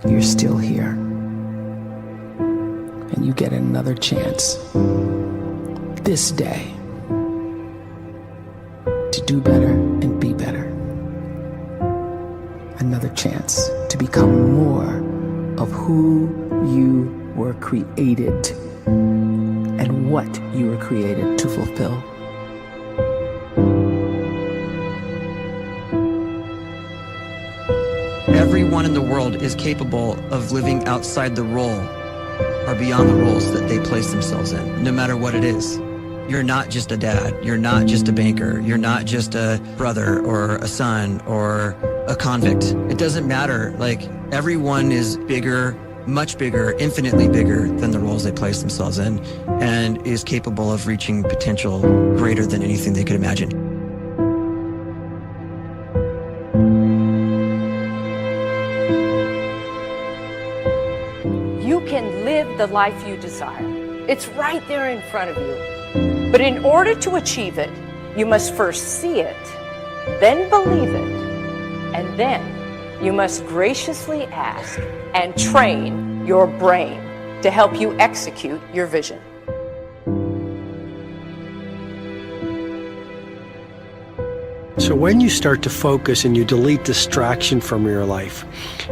you're still here. And you get another chance this day to do better and be better. Another chance to become more of who you were created and what you were created to fulfill. Everyone in the world is capable of living outside the role or beyond the roles that they place themselves in, no matter what it is. You're not just a dad, you're not just a banker, you're not just a brother or a son or a convict. It doesn't matter. Like, everyone is bigger, much bigger, infinitely bigger than the roles they place themselves in, and is capable of reaching potential greater than anything they could imagine. You can live the life you desire. It's right there in front of you. But in order to achieve it, you must first see it, then believe it, and then you must graciously ask and train your brain to help you execute your vision. So when you start to focus and you delete distraction from your life,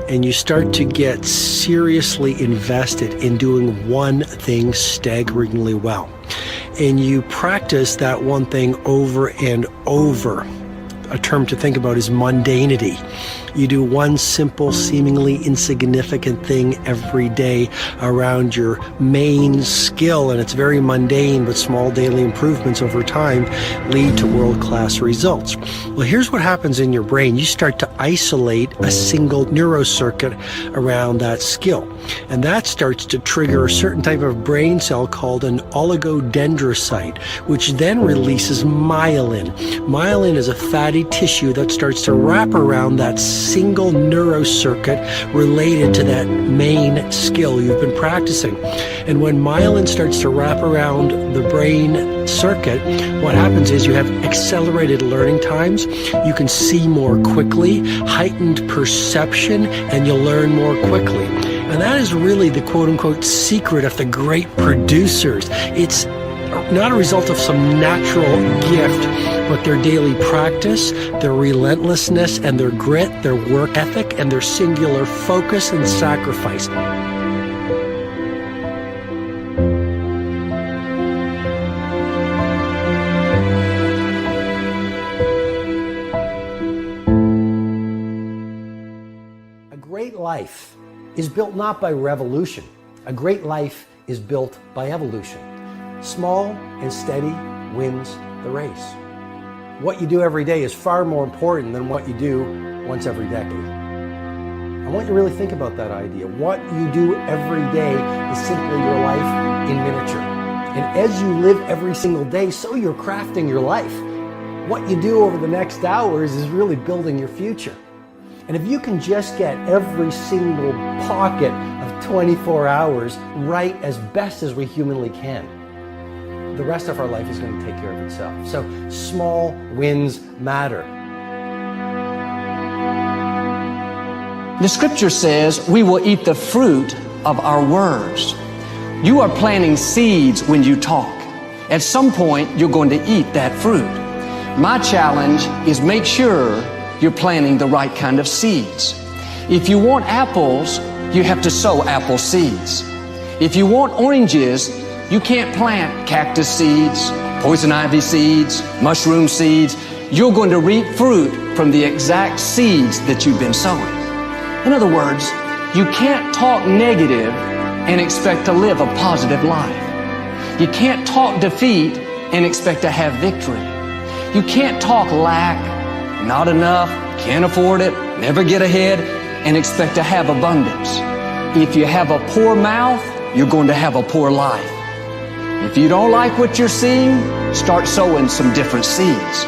and you start to get seriously invested in doing one thing staggeringly well, and you practice that one thing over and over, a term to think about is mundanity. You do one simple, seemingly insignificant thing every day around your main skill, and it's very mundane, but small daily improvements over time lead to world-class results. Well, here's what happens in your brain. You start to isolate a single neurocircuit around that skill, and that starts to trigger a certain type of brain cell called an oligodendrocyte, which then releases myelin. Myelin is a fatty tissue that starts to wrap around that single neurocircuit related to that main skill you've been practicing. And when myelin starts to wrap around the brain circuit, what happens is you have accelerated learning times, you can see more quickly, heightened perception, and you'll learn more quickly. And that is really the quote-unquote secret of the great producers. It's not a result of some natural gift, but their daily practice, their relentlessness and their grit, their work ethic, and their singular focus and sacrifice. A great life is built not by revolution. A great life is built by evolution. Small and steady wins the race. What you do every day is far more important than what you do once every decade. I want you to really think about that idea. What you do every day is simply your life in miniature. And as you live every single day, so you're crafting your life. What you do over the next hours is really building your future. And if you can just get every single pocket of 24 hours right as best as we humanly can, the rest of our life is going to take care of itself. So small wins matter. The scripture says we will eat the fruit of our words. You are planting seeds when you talk. At some point, you're going to eat that fruit. My challenge is make sure you're planting the right kind of seeds. If you want apples, you have to sow apple seeds. If you want oranges, you can't plant cactus seeds, poison ivy seeds, mushroom seeds. You're going to reap fruit from the exact seeds that you've been sowing. In other words, you can't talk negative and expect to live a positive life. You can't talk defeat and expect to have victory. You can't talk lack, not enough, can't afford it, never get ahead, and expect to have abundance. If you have a poor mouth, you're going to have a poor life. If you don't like what you're seeing, start sowing some different seeds.